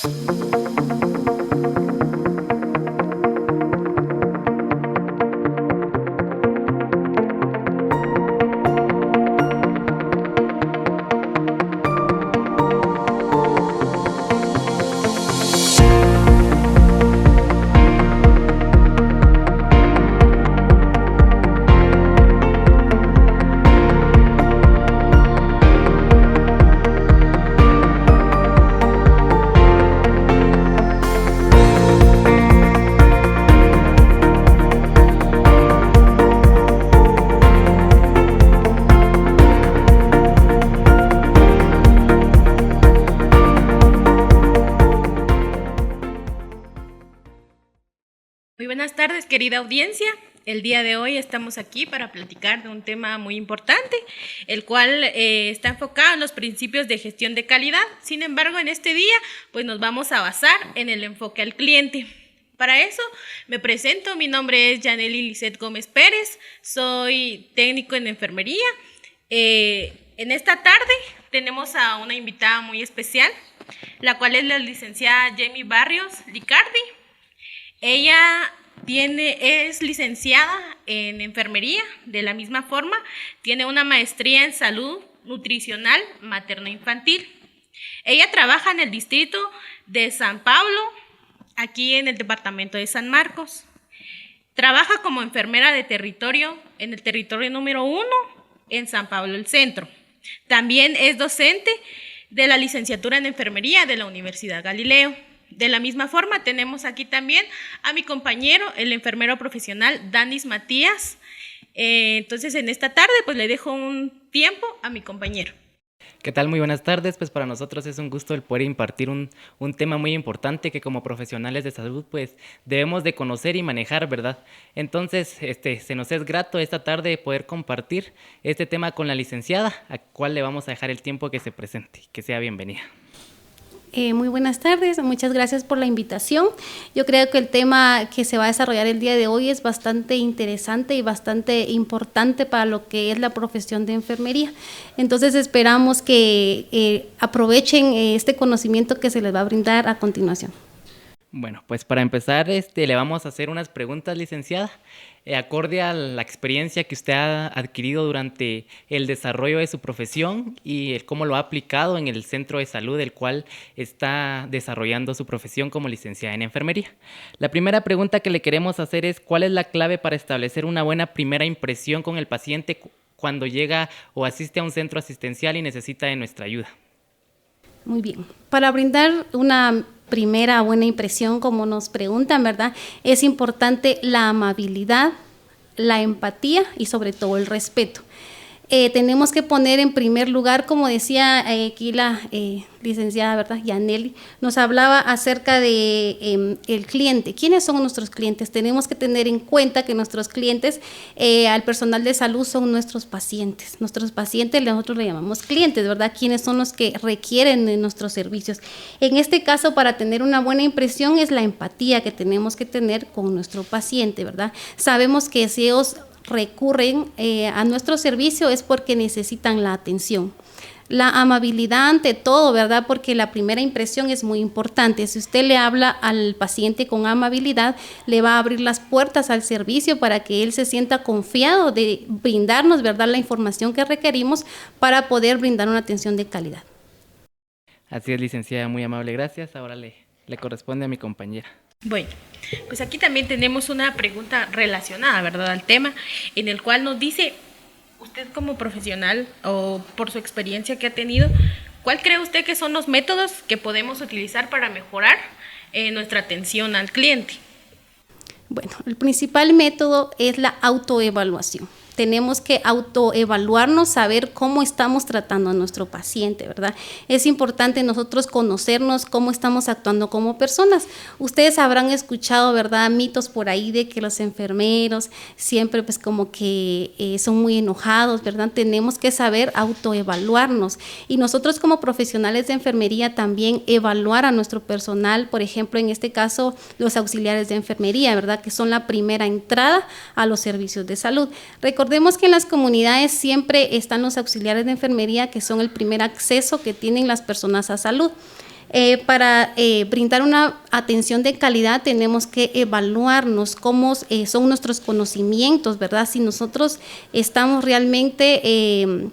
Muy buenas tardes, querida audiencia. El día de hoy estamos aquí para platicar de un tema muy importante, el cual está enfocado en los principios de gestión de calidad. Sin embargo, en este día, pues nos vamos a basar en el enfoque al cliente. Para eso me presento, mi nombre es Yaneli Lisset Gómez Pérez, soy técnico en enfermería. En esta tarde tenemos a una invitada muy especial, la cual es la licenciada Jamie Barrios Licardi. Ella es licenciada en enfermería, de la misma forma, tiene una maestría en salud nutricional materno-infantil. Ella trabaja en el distrito de San Pablo, aquí en el departamento de San Marcos. Trabaja como enfermera de territorio en el territorio número 1 en San Pablo, el centro. También es docente de la licenciatura en enfermería de la Universidad Galileo. De la misma forma, tenemos aquí también a mi compañero, el enfermero profesional Danis Matías. Entonces, en esta tarde, pues le dejo un tiempo a mi compañero. ¿Qué tal? Muy buenas tardes. Pues para nosotros es un gusto el poder impartir un tema muy importante que como profesionales de salud pues debemos de conocer y manejar, ¿verdad? Entonces, se nos es grato esta tarde poder compartir este tema con la licenciada, a cual le vamos a dejar el tiempo que se presente. Que sea bienvenida. Muy buenas tardes, muchas gracias por la invitación. Yo creo que el tema que se va a desarrollar el día de hoy es bastante interesante y bastante importante para lo que es la profesión de enfermería. Entonces esperamos que aprovechen este conocimiento que se les va a brindar a continuación. Bueno, pues para empezar le vamos a hacer unas preguntas, licenciada. Acorde a la experiencia que usted ha adquirido durante el desarrollo de su profesión y cómo lo ha aplicado en el centro de salud del cual está desarrollando su profesión como licenciada en enfermería. La primera pregunta que le queremos hacer es: ¿cuál es la clave para establecer una buena primera impresión con el paciente cuando llega o asiste a un centro asistencial y necesita de nuestra ayuda? Muy bien. Para brindar una primera buena impresión, como nos preguntan, ¿verdad? Es importante la amabilidad, la empatía y sobre todo el respeto. Tenemos que poner en primer lugar, como decía aquí la licenciada, ¿verdad? Yaneli, nos hablaba acerca de el cliente. ¿Quiénes son nuestros clientes? Tenemos que tener en cuenta que nuestros clientes, al personal de salud, son nuestros pacientes. Nuestros pacientes nosotros le llamamos clientes, ¿verdad? ¿Quiénes son los que requieren de nuestros servicios? En este caso, para tener una buena impresión es la empatía que tenemos que tener con nuestro paciente, ¿verdad? Sabemos que si ellos recurren a nuestro servicio es porque necesitan la atención. La amabilidad ante todo, ¿verdad? Porque la primera impresión es muy importante. Si usted le habla al paciente con amabilidad, le va a abrir las puertas al servicio para que él se sienta confiado de brindarnos, ¿verdad?, la información que requerimos para poder brindar una atención de calidad. Así es, licenciada, muy amable, gracias. Ahora le corresponde a mi compañera. Bueno, pues aquí también tenemos una pregunta relacionada, ¿verdad?, al tema, en el cual nos dice: usted como profesional o por su experiencia que ha tenido, ¿cuál cree usted que son los métodos que podemos utilizar para mejorar nuestra atención al cliente? Bueno, el principal método es la autoevaluación. Tenemos que autoevaluarnos, saber cómo estamos tratando a nuestro paciente, ¿verdad? Es importante nosotros conocernos cómo estamos actuando como personas. Ustedes habrán escuchado, ¿verdad?, mitos por ahí de que los enfermeros siempre pues como que son muy enojados, ¿verdad? Tenemos que saber autoevaluarnos y nosotros como profesionales de enfermería también evaluar a nuestro personal, por ejemplo, en este caso los auxiliares de enfermería, ¿verdad?, que son la primera entrada a los servicios de salud. Recordemos que en las comunidades siempre están los auxiliares de enfermería, que son el primer acceso que tienen las personas a salud. Para brindar una atención de calidad tenemos que evaluarnos cómo son nuestros conocimientos, ¿verdad? Si nosotros estamos realmente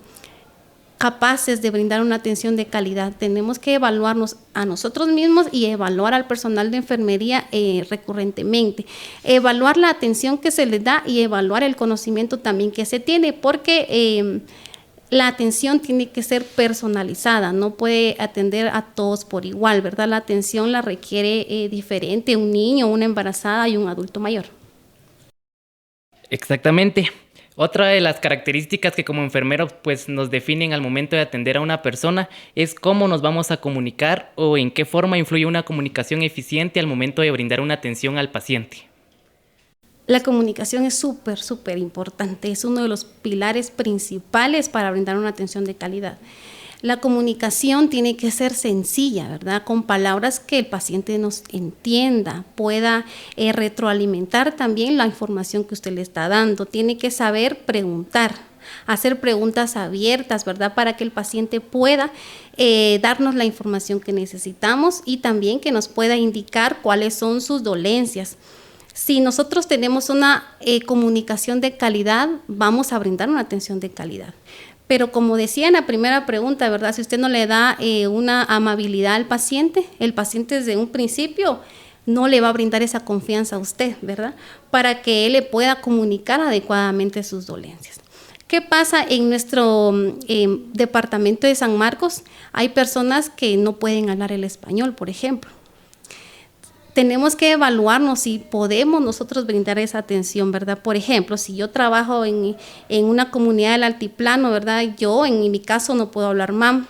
capaces de brindar una atención de calidad. Tenemos que evaluarnos a nosotros mismos y evaluar al personal de enfermería recurrentemente. Evaluar la atención que se les da y evaluar el conocimiento también que se tiene, porque la atención tiene que ser personalizada, no puede atender a todos por igual, ¿verdad? La atención la requiere diferente un niño, una embarazada y un adulto mayor. Exactamente. Otra de las características que como enfermeros pues nos definen al momento de atender a una persona es cómo nos vamos a comunicar o en qué forma influye una comunicación eficiente al momento de brindar una atención al paciente. La comunicación es súper importante, es uno de los pilares principales para brindar una atención de calidad. La comunicación tiene que ser sencilla, ¿verdad? Con palabras que el paciente nos entienda, pueda retroalimentar también la información que usted le está dando. Tiene que saber preguntar, hacer preguntas abiertas, ¿verdad? Para que el paciente pueda darnos la información que necesitamos y también que nos pueda indicar cuáles son sus dolencias. Si nosotros tenemos una comunicación de calidad, vamos a brindar una atención de calidad. Pero como decía en la primera pregunta, ¿verdad? Si usted no le da una amabilidad al paciente, el paciente desde un principio no le va a brindar esa confianza a usted, ¿verdad? Para que él le pueda comunicar adecuadamente sus dolencias. ¿Qué pasa en nuestro departamento de San Marcos? Hay personas que no pueden hablar el español, por ejemplo. Tenemos que evaluarnos si podemos nosotros brindar esa atención, ¿verdad? Por ejemplo, si yo trabajo en una comunidad del altiplano, ¿verdad? Yo, en mi caso, no puedo hablar mam,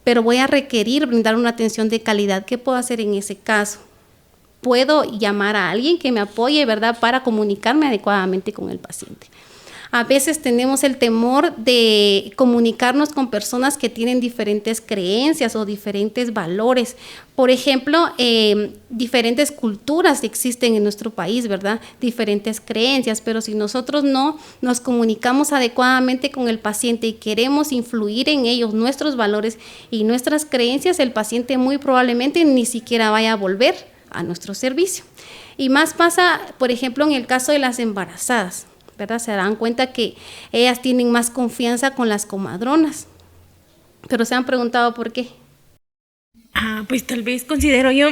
pero voy a requerir brindar una atención de calidad. ¿Qué puedo hacer en ese caso? Puedo llamar a alguien que me apoye, ¿verdad? Para comunicarme adecuadamente con el paciente. A veces tenemos el temor de comunicarnos con personas que tienen diferentes creencias o diferentes valores. Por ejemplo, diferentes culturas existen en nuestro país, ¿verdad? Diferentes creencias, pero si nosotros no nos comunicamos adecuadamente con el paciente y queremos influir en ellos nuestros valores y nuestras creencias, el paciente muy probablemente ni siquiera vaya a volver a nuestro servicio. Y más pasa, por ejemplo, en el caso de las embarazadas, ¿verdad? Se dan cuenta que ellas tienen más confianza con las comadronas, pero se han preguntado por qué. Pues tal vez considero yo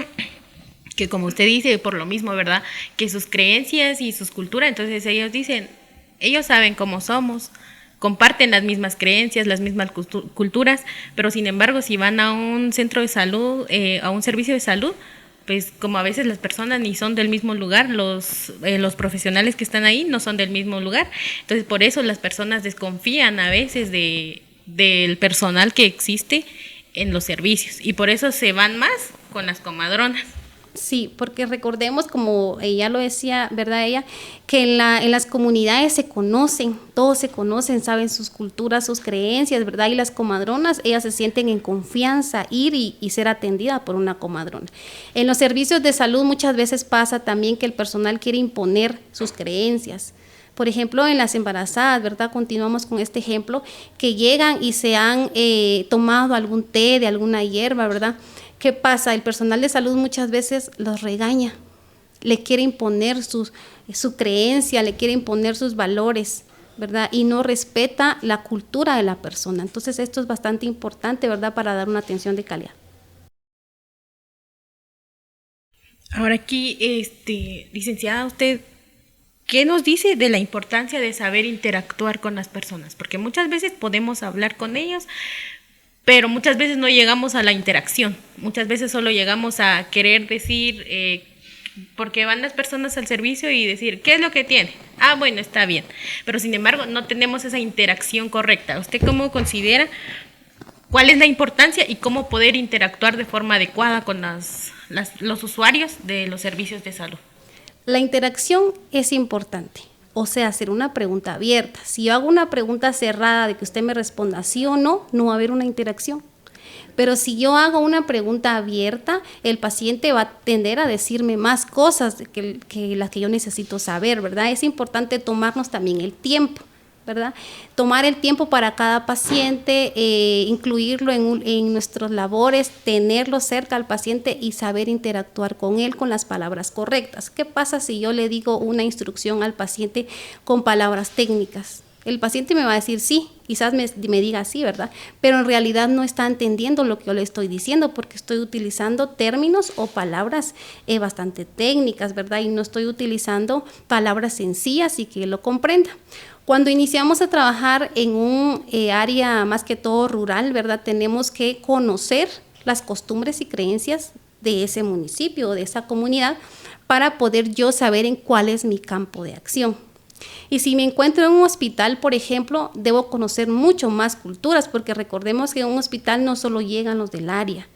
que, como usted dice, por lo mismo, ¿verdad? Que sus creencias y sus culturas, entonces ellos dicen, ellos saben cómo somos, comparten las mismas creencias, las mismas culturas, pero sin embargo, si van a un centro de salud, a un servicio de salud, pues como a veces las personas ni son del mismo lugar, los profesionales que están ahí no son del mismo lugar, entonces por eso las personas desconfían a veces del personal que existe en los servicios y por eso se van más con las comadronas. Sí, porque recordemos, como ella lo decía, ¿verdad? Ella, que en las comunidades se conocen, todos se conocen, saben sus culturas, sus creencias, ¿verdad? Y las comadronas, ellas se sienten en confianza ir y ser atendida por una comadrona. En los servicios de salud muchas veces pasa también que el personal quiere imponer sus creencias. Por ejemplo, en las embarazadas, ¿verdad? Continuamos con este ejemplo, que llegan y se han tomado algún té de alguna hierba, ¿verdad? ¿Qué pasa? El personal de salud muchas veces los regaña, le quiere imponer su creencia, le quiere imponer sus valores, ¿verdad? Y no respeta la cultura de la persona. Entonces esto es bastante importante, ¿verdad? Para dar una atención de calidad. Ahora aquí, licenciada, usted, ¿qué nos dice de la importancia de saber interactuar con las personas? Porque muchas veces podemos hablar con ellos, pero muchas veces no llegamos a la interacción. Muchas veces solo llegamos a querer decir, porque van las personas al servicio y decir, ¿qué es lo que tiene? Ah, bueno, está bien. Pero sin embargo, no tenemos esa interacción correcta. ¿Usted cómo considera cuál es la importancia y cómo poder interactuar de forma adecuada con los usuarios de los servicios de salud? La interacción es importante. O sea, hacer una pregunta abierta. Si yo hago una pregunta cerrada de que usted me responda sí o no, no va a haber una interacción. Pero si yo hago una pregunta abierta, el paciente va a tender a decirme más cosas que las que yo necesito saber, ¿verdad? Es importante tomarnos también el tiempo ¿verdad? Tomar el tiempo para cada paciente, incluirlo en nuestras labores, tenerlo cerca al paciente y saber interactuar con él con las palabras correctas. ¿Qué pasa si yo le digo una instrucción al paciente con palabras técnicas? El paciente me va a decir sí, quizás me diga sí, ¿verdad? Pero en realidad no está entendiendo lo que yo le estoy diciendo porque estoy utilizando términos o palabras bastante técnicas, ¿verdad? Y no estoy utilizando palabras sencillas y que lo comprenda. Cuando iniciamos a trabajar en un área más que todo rural, ¿verdad? Tenemos que conocer las costumbres y creencias de ese municipio o de esa comunidad para poder yo saber en cuál es mi campo de acción. Y si me encuentro en un hospital, por ejemplo, debo conocer mucho más culturas, porque recordemos que en un hospital no solo llegan los del área,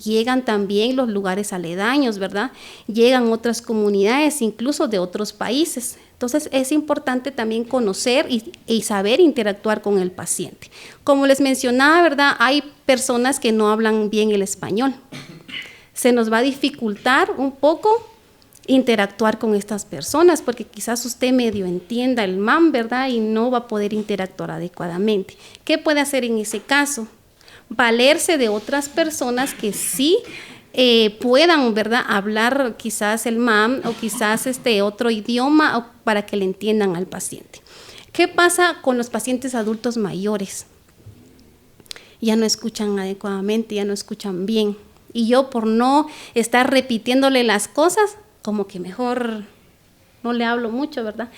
llegan también los lugares aledaños, ¿verdad? Llegan otras comunidades, incluso de otros países. Entonces es importante también conocer y saber interactuar con el paciente. Como les mencionaba, ¿verdad? Hay personas que no hablan bien el español. Se nos va a dificultar un poco interactuar con estas personas, porque quizás usted medio entienda el MAM, ¿verdad? Y no va a poder interactuar adecuadamente. ¿Qué puede hacer en ese caso? Valerse de otras personas que sí puedan, ¿verdad?, hablar quizás el MAM o quizás otro idioma para que le entiendan al paciente. ¿Qué pasa con los pacientes adultos mayores? Ya no escuchan adecuadamente, ya no escuchan bien. Y yo, por no estar repitiéndole las cosas, como que mejor no le hablo mucho, ¿verdad?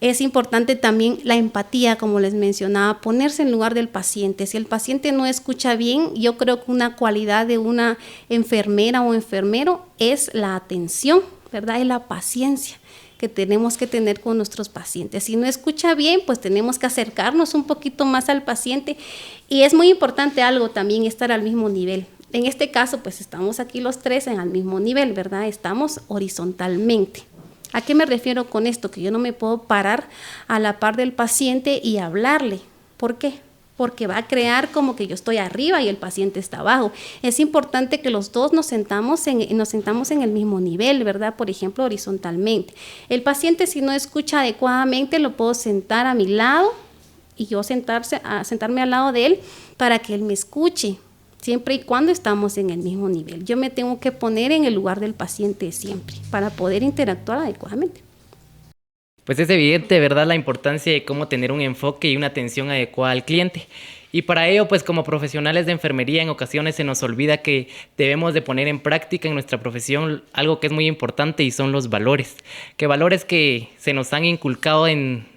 Es importante también la empatía, como les mencionaba, ponerse en lugar del paciente. Si el paciente no escucha bien, yo creo que una cualidad de una enfermera o enfermero es la atención, ¿verdad? Es la paciencia que tenemos que tener con nuestros pacientes. Si no escucha bien, pues tenemos que acercarnos un poquito más al paciente. Y es muy importante algo también, estar al mismo nivel. En este caso, pues estamos aquí los tres en el mismo nivel, ¿verdad? Estamos horizontalmente. ¿A qué me refiero con esto? Que yo no me puedo parar a la par del paciente y hablarle. ¿Por qué? Porque va a crear como que yo estoy arriba y el paciente está abajo. Es importante que los dos nos sentamos en el mismo nivel, ¿verdad? Por ejemplo, horizontalmente. El paciente, si no escucha adecuadamente, lo puedo sentar a mi lado y yo sentarme al lado de él para que él me escuche, siempre y cuando estamos en el mismo nivel. Yo me tengo que poner en el lugar del paciente siempre para poder interactuar adecuadamente. Pues es evidente, ¿verdad?, la importancia de cómo tener un enfoque y una atención adecuada al cliente. Y para ello, pues como profesionales de enfermería, en ocasiones se nos olvida que debemos de poner en práctica en nuestra profesión algo que es muy importante y son los valores. Que valores que se nos han inculcado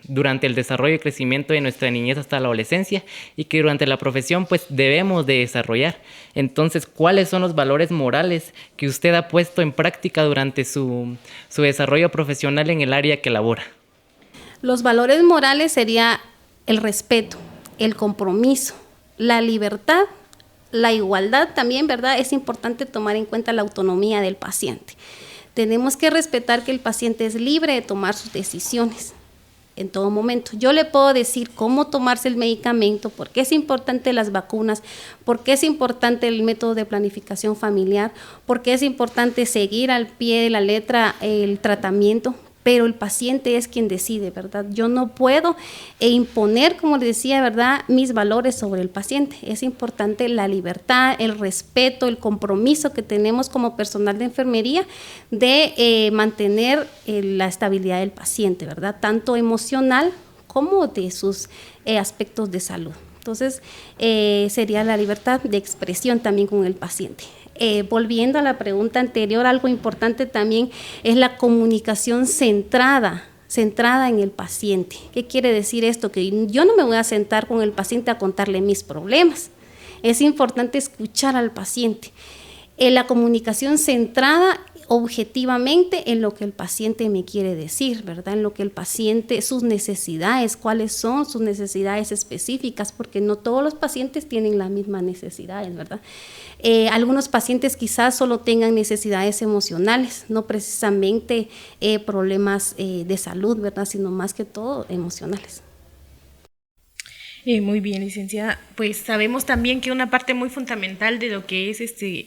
durante el desarrollo y crecimiento de nuestra niñez hasta la adolescencia y que durante la profesión pues debemos de desarrollar. Entonces, ¿cuáles son los valores morales que usted ha puesto en práctica durante su desarrollo profesional en el área que labora? Los valores morales sería el respeto, el compromiso, la libertad, la igualdad también, ¿verdad? Es importante tomar en cuenta la autonomía del paciente. Tenemos que respetar que el paciente es libre de tomar sus decisiones en todo momento. Yo le puedo decir cómo tomarse el medicamento, por qué es importante las vacunas, por qué es importante el método de planificación familiar, por qué es importante seguir al pie de la letra el tratamiento, pero el paciente es quien decide, ¿verdad? Yo no puedo imponer, como les decía, ¿verdad?, mis valores sobre el paciente. Es importante la libertad, el respeto, el compromiso que tenemos como personal de enfermería de mantener la estabilidad del paciente, ¿verdad?, tanto emocional como de sus aspectos de salud. Entonces, sería la libertad de expresión también con el paciente. Volviendo a la pregunta anterior, algo importante también es la comunicación centrada en el paciente. ¿Qué quiere decir esto? Que yo no me voy a sentar con el paciente a contarle mis problemas. Es importante escuchar al paciente. La comunicación centrada objetivamente en lo que el paciente me quiere decir, ¿verdad? En lo que el paciente, sus necesidades, cuáles son sus necesidades específicas, porque no todos los pacientes tienen las mismas necesidades, ¿verdad? Algunos pacientes quizás solo tengan necesidades emocionales, no precisamente problemas de salud, ¿verdad?, sino más que todo emocionales. Muy bien, licenciada. Pues sabemos también que una parte muy fundamental de lo que es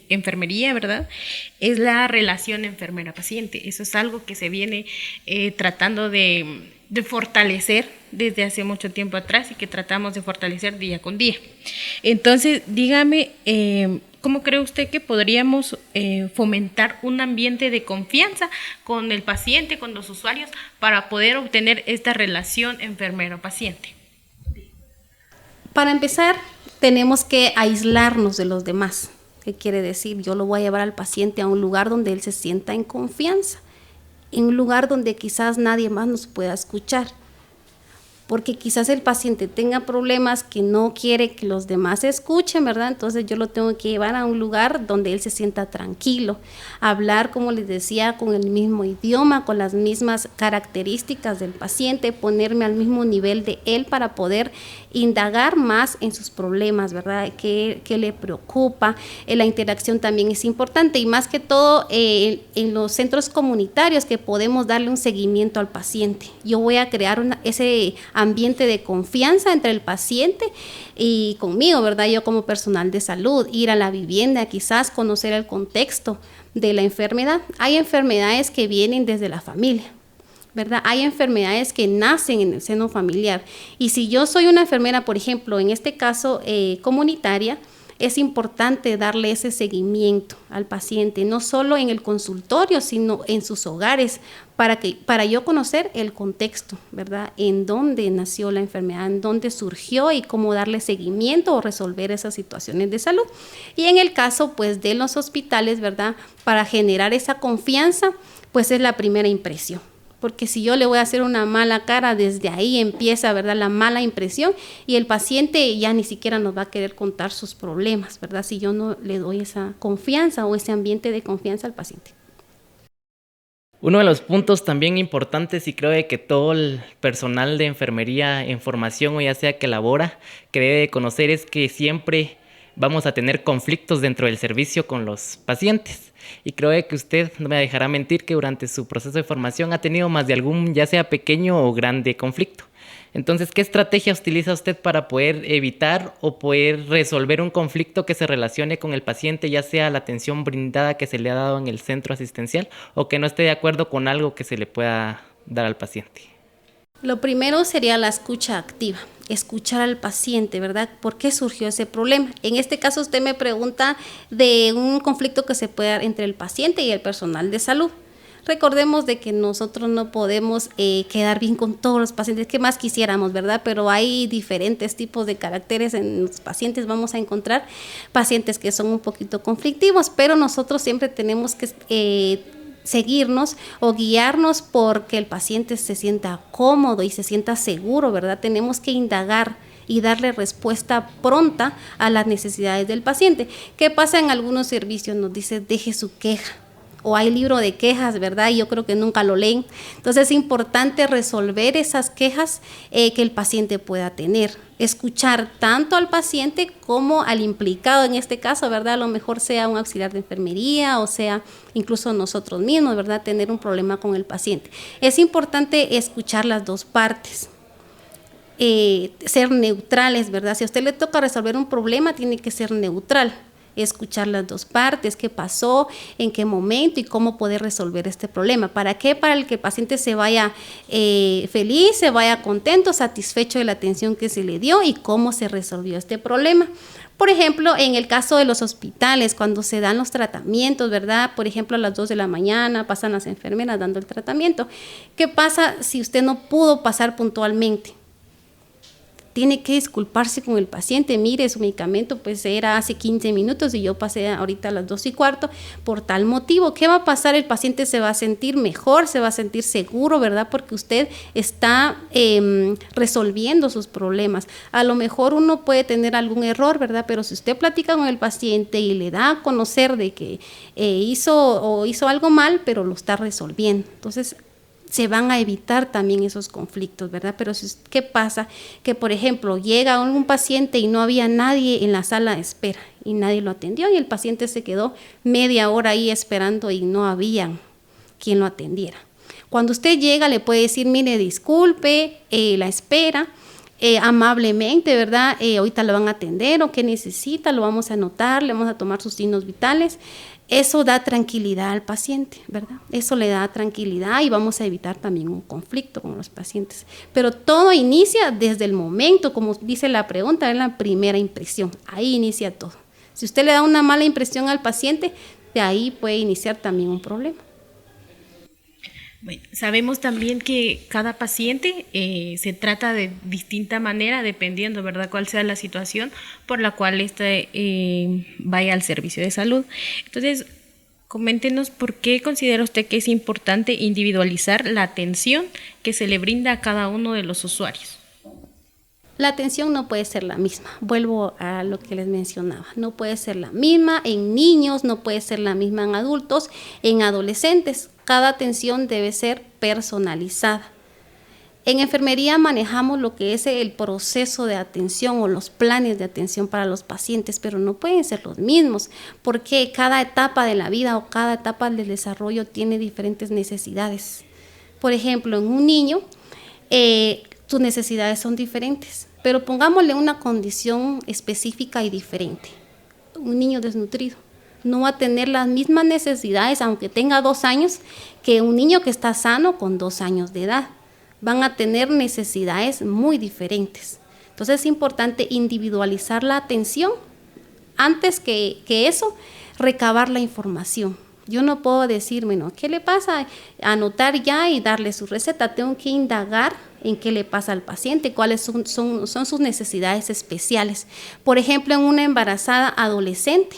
enfermería, ¿verdad?, es la relación enfermera-paciente. Eso es algo que se viene tratando de de fortalecer desde hace mucho tiempo atrás y que tratamos de fortalecer día con día. Entonces, dígame, ¿cómo cree usted que podríamos fomentar un ambiente de confianza con el paciente, con los usuarios, para poder obtener esta relación enfermero-paciente? Para empezar, tenemos que aislarnos de los demás. ¿Qué quiere decir? Yo lo voy a llevar al paciente a un lugar donde él se sienta en confianza, en un lugar donde quizás nadie más nos pueda escuchar. Porque quizás el paciente tenga problemas que no quiere que los demás escuchen, ¿verdad? Entonces yo lo tengo que llevar a un lugar donde él se sienta tranquilo, hablar, como les decía, con el mismo idioma, con las mismas características del paciente, ponerme al mismo nivel de él para poder indagar más en sus problemas, ¿verdad? ¿Qué le preocupa? La interacción también es importante y más que todo en los centros comunitarios que podemos darle un seguimiento al paciente. Yo voy a crear ese ambiente de confianza entre el paciente y conmigo, ¿verdad? Yo como personal de salud, ir a la vivienda, quizás conocer el contexto de la enfermedad. Hay enfermedades que vienen desde la familia, ¿verdad? Hay enfermedades que nacen en el seno familiar. Y si yo soy una enfermera, por ejemplo, en este caso comunitaria, es importante darle ese seguimiento al paciente, no solo en el consultorio, sino en sus hogares, para yo conocer el contexto, ¿verdad? En dónde nació la enfermedad, en dónde surgió y cómo darle seguimiento o resolver esas situaciones de salud. Y en el caso, pues, de los hospitales, ¿verdad? Para generar esa confianza, pues es la primera impresión. Porque si yo le voy a hacer una mala cara, desde ahí empieza, ¿verdad?, la mala impresión y el paciente ya ni siquiera nos va a querer contar sus problemas, ¿verdad?, si yo no le doy esa confianza o ese ambiente de confianza al paciente. Uno de los puntos también importantes, y creo de que todo el personal de enfermería en formación o ya sea que labora, que debe conocer, es que siempre vamos a tener conflictos dentro del servicio con los pacientes. Y creo que usted no me dejará mentir que durante su proceso de formación ha tenido más de algún, ya sea pequeño o grande, conflicto. Entonces, ¿qué estrategias utiliza usted para poder evitar o poder resolver un conflicto que se relacione con el paciente, ya sea la atención brindada que se le ha dado en el centro asistencial o que no esté de acuerdo con algo que se le pueda dar al paciente? Lo primero sería la escucha activa, escuchar al paciente, ¿verdad? ¿Por qué surgió ese problema? En este caso usted me pregunta de un conflicto que se puede dar entre el paciente y el personal de salud. Recordemos de que nosotros no podemos quedar bien con todos los pacientes, que más quisiéramos, ¿verdad? Pero hay diferentes tipos de caracteres en los pacientes. Vamos a encontrar pacientes que son un poquito conflictivos, pero nosotros siempre tenemos que seguirnos o guiarnos porque el paciente se sienta cómodo y se sienta seguro, ¿verdad? Tenemos que indagar y darle respuesta pronta a las necesidades del paciente. ¿Qué pasa en algunos servicios? Nos dice, deje su queja. O hay libro de quejas, ¿verdad? Y yo creo que nunca lo leen. Entonces es importante resolver esas quejas que el paciente pueda tener. Escuchar tanto al paciente como al implicado en este caso, ¿verdad? A lo mejor sea un auxiliar de enfermería o sea incluso nosotros mismos, ¿verdad? Tener un problema con el paciente. Es importante escuchar las dos partes. Ser neutrales, ¿verdad? Si a usted le toca resolver un problema, tiene que ser neutral. Escuchar las dos partes, qué pasó, en qué momento y cómo poder resolver este problema. ¿Para qué? Para que el paciente se vaya feliz, se vaya contento, satisfecho de la atención que se le dio y cómo se resolvió este problema. Por ejemplo, en el caso de los hospitales, cuando se dan los tratamientos, ¿verdad? Por ejemplo, a las 2 de la mañana pasan las enfermeras dando el tratamiento. ¿Qué pasa si usted no pudo pasar puntualmente? Tiene que disculparse con el paciente. Mire, su medicamento pues era hace 15 minutos y yo pasé ahorita a las 2:15 por tal motivo. ¿Qué va a pasar? El paciente se va a sentir mejor, se va a sentir seguro, ¿verdad? Porque usted está resolviendo sus problemas. A lo mejor uno puede tener algún error, ¿verdad? Pero si usted platica con el paciente y le da a conocer de que hizo algo mal, pero lo está resolviendo. Entonces, se van a evitar también esos conflictos, ¿verdad? Pero ¿qué pasa? Que, por ejemplo, llega un paciente y no había nadie en la sala de espera y nadie lo atendió y el paciente se quedó media hora ahí esperando y no había quien lo atendiera. Cuando usted llega le puede decir, mire, disculpe la espera, amablemente, ¿verdad? Ahorita lo van a atender o qué necesita, lo vamos a anotar, le vamos a tomar sus signos vitales. Eso da tranquilidad al paciente, ¿verdad? Eso le da tranquilidad y vamos a evitar también un conflicto con los pacientes. Pero todo inicia desde el momento, como dice la pregunta, es la primera impresión. Ahí inicia todo. Si usted le da una mala impresión al paciente, de ahí puede iniciar también un problema. Bueno, sabemos también que cada paciente se trata de distinta manera dependiendo, ¿verdad?, cuál sea la situación por la cual vaya al servicio de salud. Entonces, coméntenos por qué considera usted que es importante individualizar la atención que se le brinda a cada uno de los usuarios. La atención no puede ser la misma, vuelvo a lo que les mencionaba, no puede ser la misma en niños, no puede ser la misma en adultos, en adolescentes. Cada atención debe ser personalizada. En enfermería manejamos lo que es el proceso de atención o los planes de atención para los pacientes, pero no pueden ser los mismos, porque cada etapa de la vida o cada etapa del desarrollo tiene diferentes necesidades. Por ejemplo, en un niño, sus necesidades son diferentes, pero pongámosle una condición específica y diferente. Un niño desnutrido no va a tener las mismas necesidades, aunque tenga 2 años, que un niño que está sano con 2 años de edad. Van a tener necesidades muy diferentes. Entonces es importante individualizar la atención. Antes que eso, recabar la información. Yo no puedo decir, bueno, ¿qué le pasa? Anotar ya y darle su receta. Tengo que indagar en qué le pasa al paciente, cuáles son sus necesidades especiales. Por ejemplo, en una embarazada adolescente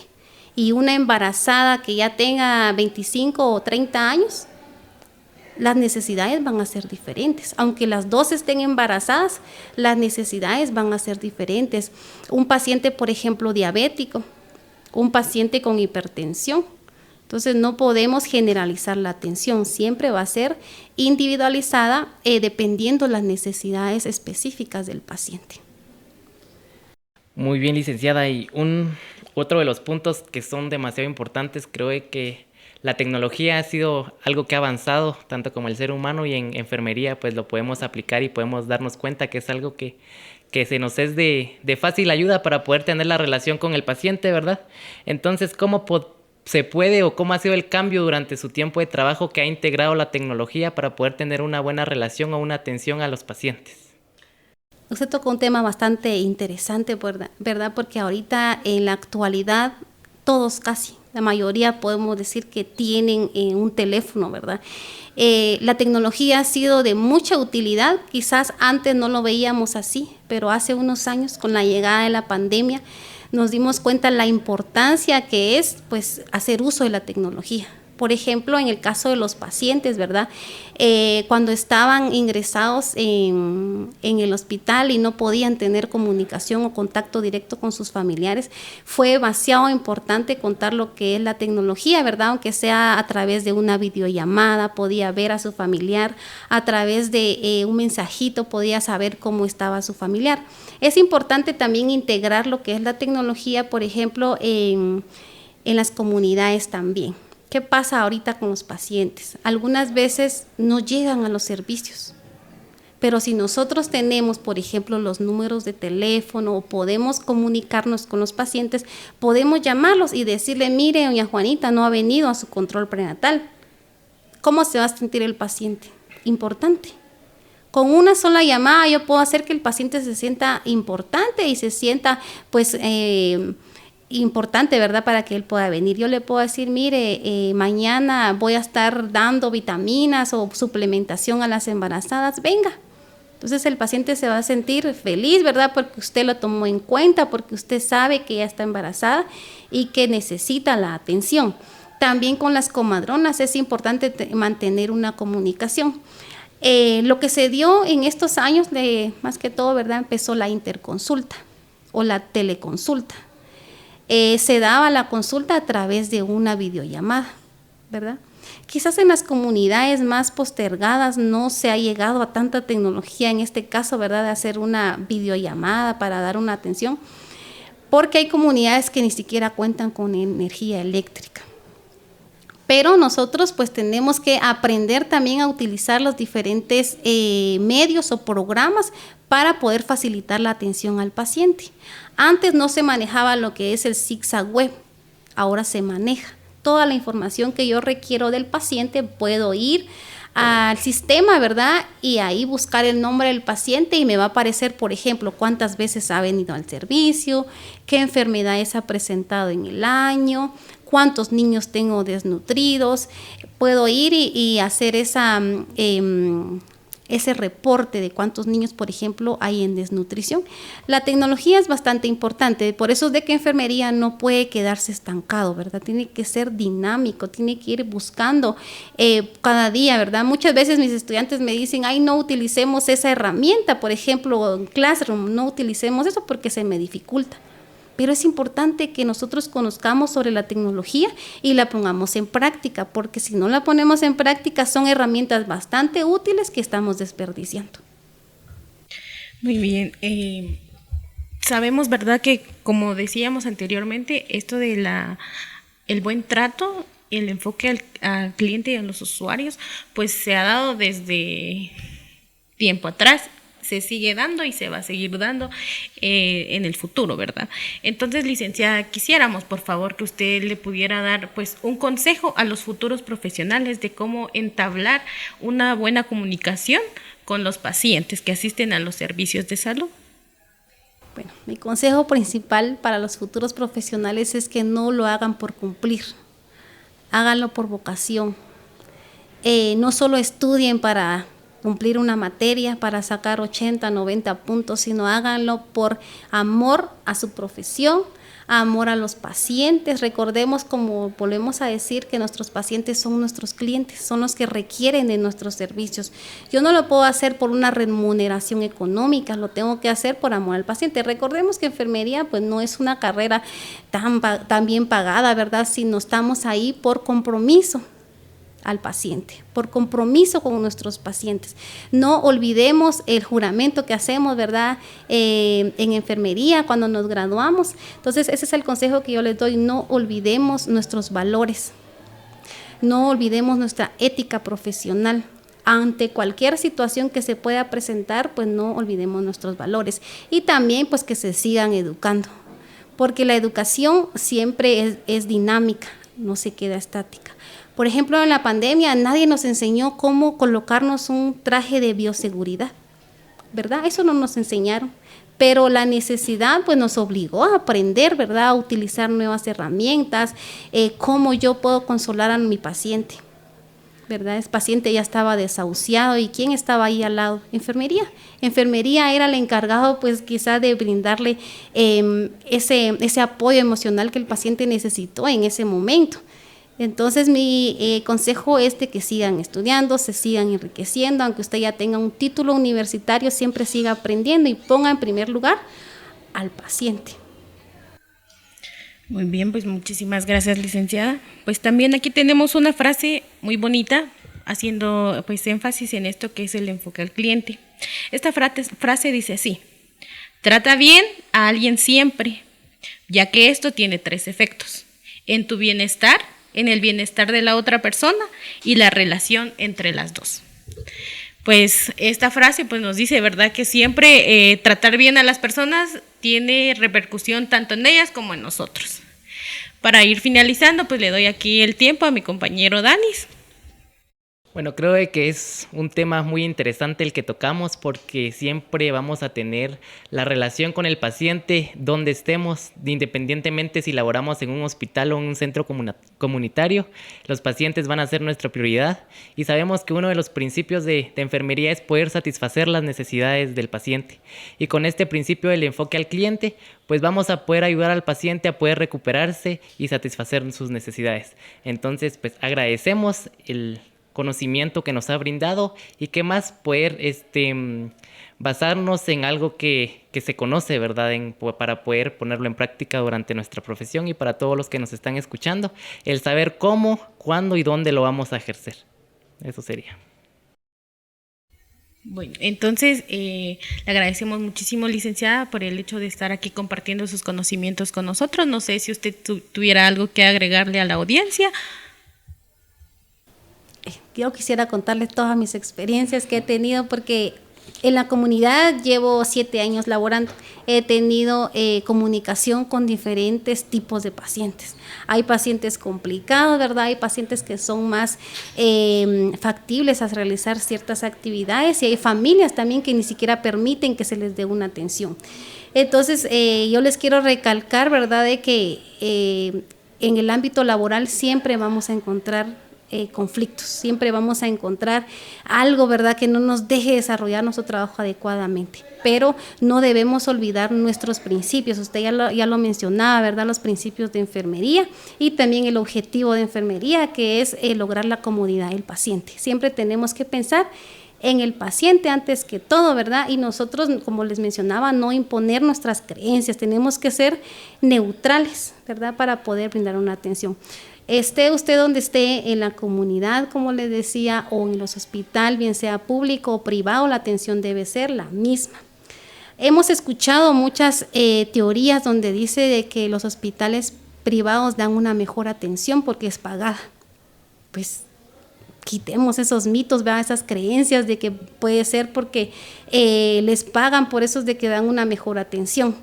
y una embarazada que ya tenga 25 o 30 años, las necesidades van a ser diferentes. Aunque las dos estén embarazadas, las necesidades van a ser diferentes. Un paciente, por ejemplo, diabético, un paciente con hipertensión. Entonces no podemos generalizar la atención, siempre va a ser individualizada dependiendo las necesidades específicas del paciente. Muy bien, licenciada. Y otro de los puntos que son demasiado importantes, creo que la tecnología ha sido algo que ha avanzado tanto como el ser humano, y en enfermería pues lo podemos aplicar y podemos darnos cuenta que es algo que se nos es de fácil ayuda para poder tener la relación con el paciente, ¿verdad? Entonces, ¿cómo se puede o cómo ha sido el cambio durante su tiempo de trabajo que ha integrado la tecnología para poder tener una buena relación o una atención a los pacientes? Usted tocó un tema bastante interesante, ¿verdad? Porque ahorita en la actualidad todos casi, la mayoría podemos decir que tienen un teléfono, ¿verdad? La tecnología ha sido de mucha utilidad, quizás antes no lo veíamos así, pero hace unos años con la llegada de la pandemia nos dimos cuenta la importancia que es pues hacer uso de la tecnología. Por ejemplo, en el caso de los pacientes, ¿verdad? Cuando estaban ingresados en el hospital y no podían tener comunicación o contacto directo con sus familiares, fue demasiado importante contar lo que es la tecnología, ¿verdad? Aunque sea a través de una videollamada, podía ver a su familiar, a través de un mensajito podía saber cómo estaba su familiar. Es importante también integrar lo que es la tecnología, por ejemplo, en las comunidades también. ¿Qué pasa ahorita con los pacientes? Algunas veces no llegan a los servicios, pero si nosotros tenemos, por ejemplo, los números de teléfono o podemos comunicarnos con los pacientes, podemos llamarlos y decirle, mire, doña Juanita no ha venido a su control prenatal. ¿Cómo se va a sentir el paciente? Importante. Con una sola llamada yo puedo hacer que el paciente se sienta importante y se sienta, pues, importante, ¿verdad? Para que él pueda venir. Yo le puedo decir, mire, mañana voy a estar dando vitaminas o suplementación a las embarazadas, venga. Entonces el paciente se va a sentir feliz, ¿verdad? Porque usted lo tomó en cuenta, porque usted sabe que ella está embarazada y que necesita la atención. También con las comadronas es importante mantener una comunicación. Lo que se dio en estos años, más que todo, ¿verdad? Empezó la interconsulta o la teleconsulta. Se daba la consulta a través de una videollamada, ¿verdad? Quizás en las comunidades más postergadas no se ha llegado a tanta tecnología, en este caso, ¿verdad?, de hacer una videollamada para dar una atención, porque hay comunidades que ni siquiera cuentan con energía eléctrica. Pero nosotros pues tenemos que aprender también a utilizar los diferentes medios o programas para poder facilitar la atención al paciente. Antes no se manejaba lo que es el zigzag web, ahora se maneja. toda la información que yo requiero del paciente, puedo ir al sistema, ¿verdad? Y ahí buscar el nombre del paciente y me va a aparecer, por ejemplo, cuántas veces ha venido al servicio, qué enfermedades ha presentado en el año, cuántos niños tengo desnutridos. Puedo ir y hacer ese reporte de cuántos niños, por ejemplo, hay en desnutrición. La tecnología es bastante importante, por eso es de que enfermería no puede quedarse estancado, ¿verdad? Tiene que ser dinámico, tiene que ir buscando cada día, ¿verdad? Muchas veces mis estudiantes me dicen, ay, no utilicemos esa herramienta, por ejemplo, en Classroom, no utilicemos eso porque se me dificulta. Pero es importante que nosotros conozcamos sobre la tecnología y la pongamos en práctica, porque si no la ponemos en práctica son herramientas bastante útiles que estamos desperdiciando. Muy bien. Sabemos, ¿verdad?, que como decíamos anteriormente, esto de el buen trato, el enfoque al cliente y a los usuarios, pues se ha dado desde tiempo atrás, se sigue dando y se va a seguir dando en el futuro, ¿verdad? Entonces, licenciada, quisiéramos, por favor, que usted le pudiera dar pues un consejo a los futuros profesionales de cómo entablar una buena comunicación con los pacientes que asisten a los servicios de salud. Bueno, mi consejo principal para los futuros profesionales es que no lo hagan por cumplir, háganlo por vocación. No solo estudien para cumplir una materia, para sacar 80, 90 puntos, sino háganlo por amor a su profesión, amor a los pacientes. Recordemos, como volvemos a decir, que nuestros pacientes son nuestros clientes, son los que requieren de nuestros servicios. Yo no lo puedo hacer por una remuneración económica, lo tengo que hacer por amor al paciente. Recordemos que enfermería pues no es una carrera tan bien pagada, ¿verdad? Sino estamos ahí por compromiso al paciente, por compromiso con nuestros pacientes. No olvidemos el juramento que hacemos, ¿verdad?, en enfermería cuando nos graduamos. Entonces, ese es el consejo que yo les doy: no olvidemos nuestros valores, no olvidemos nuestra ética profesional. Ante cualquier situación que se pueda presentar, pues no olvidemos nuestros valores. Y también, pues, que se sigan educando, porque la educación siempre es dinámica, no se queda estática. Por ejemplo, en la pandemia nadie nos enseñó cómo colocarnos un traje de bioseguridad, ¿verdad? Eso no nos enseñaron, pero la necesidad pues nos obligó a aprender, ¿verdad?, a utilizar nuevas herramientas, cómo yo puedo consolar a mi paciente, ¿verdad? Ese paciente ya estaba desahuciado, ¿y quién estaba ahí al lado? Enfermería. Enfermería era el encargado pues quizá de brindarle ese apoyo emocional que el paciente necesitó en ese momento. Entonces mi consejo es de que sigan estudiando, se sigan enriqueciendo, aunque usted ya tenga un título universitario, siempre siga aprendiendo y ponga en primer lugar al paciente. Muy bien, pues muchísimas gracias, licenciada. Pues también aquí tenemos una frase muy bonita, haciendo pues énfasis en esto que es el enfoque al cliente. Esta frase dice así: trata bien a alguien siempre, ya que esto tiene 3 efectos: en tu bienestar, en el bienestar de la otra persona y la relación entre las dos. Pues esta frase pues nos dice, ¿verdad?, que siempre tratar bien a las personas tiene repercusión tanto en ellas como en nosotros. Para ir finalizando, pues le doy aquí el tiempo a mi compañero Danis. Bueno, creo que es un tema muy interesante el que tocamos, porque siempre vamos a tener la relación con el paciente donde estemos, independientemente si laboramos en un hospital o en un centro comunitario. Los pacientes van a ser nuestra prioridad y sabemos que uno de los principios de enfermería es poder satisfacer las necesidades del paciente. Y con este principio del enfoque al cliente, pues vamos a poder ayudar al paciente a poder recuperarse y satisfacer sus necesidades. Entonces, pues agradecemos el conocimiento que nos ha brindado y qué más poder basarnos en algo que se conoce, ¿verdad?, para poder ponerlo en práctica durante nuestra profesión, y para todos los que nos están escuchando, el saber cómo, cuándo y dónde lo vamos a ejercer. Eso sería. Bueno, entonces le agradecemos muchísimo, licenciada, por el hecho de estar aquí compartiendo sus conocimientos con nosotros. No sé si usted tuviera algo que agregarle a la audiencia. Yo quisiera contarles todas mis experiencias que he tenido, porque En la comunidad llevo 7 años laborando. He tenido comunicación con diferentes tipos de pacientes. Hay pacientes complicados, ¿verdad? Hay pacientes que son más factibles a realizar ciertas actividades y hay familias también que ni siquiera permiten que se les dé una atención. Entonces, yo les quiero recalcar, ¿verdad?, de que en el ámbito laboral siempre vamos a encontrar conflictos, siempre vamos a encontrar algo, ¿verdad?, que no nos deje desarrollar nuestro trabajo adecuadamente, pero no debemos olvidar nuestros principios. Usted ya lo mencionaba, ¿verdad?, los principios de enfermería y también el objetivo de enfermería, que es lograr la comodidad del paciente. Siempre tenemos que pensar en el paciente antes que todo, ¿verdad? Y nosotros, como les mencionaba, no imponer nuestras creencias, tenemos que ser neutrales, ¿verdad?, para poder brindar una atención. Esté usted donde esté, en la comunidad, como les decía, o en los hospitales, bien sea público o privado, la atención debe ser la misma. Hemos escuchado muchas teorías donde dice de que los hospitales privados dan una mejor atención porque es pagada. Pues quitemos esos mitos, ¿verdad?, esas creencias de que puede ser porque les pagan, por eso es de que dan una mejor atención.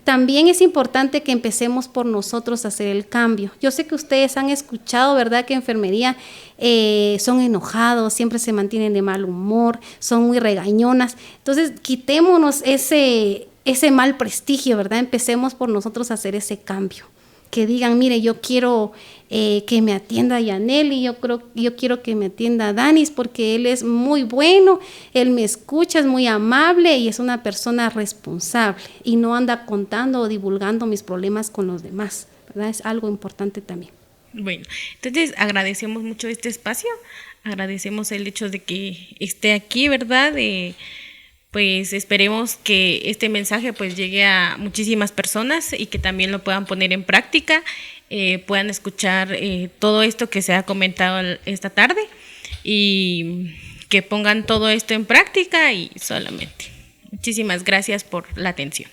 También es importante que empecemos por nosotros a hacer el cambio. Yo sé que ustedes han escuchado, ¿verdad?, que enfermería son enojados, siempre se mantienen de mal humor, son muy regañonas. Entonces, quitémonos ese mal prestigio, ¿verdad? Empecemos por nosotros a hacer ese cambio. Que digan, mire, yo quiero que me atienda Yaneli, yo quiero que me atienda Danis porque él es muy bueno, él me escucha, es muy amable y es una persona responsable y no anda contando o divulgando mis problemas con los demás, ¿verdad? Es algo importante también. Bueno, entonces agradecemos mucho este espacio, agradecemos el hecho de que esté aquí, ¿verdad? Pues esperemos que este mensaje pues llegue a muchísimas personas y que también lo puedan poner en práctica, puedan escuchar todo esto que se ha comentado esta tarde y que pongan todo esto en práctica y solamente. Muchísimas gracias por la atención.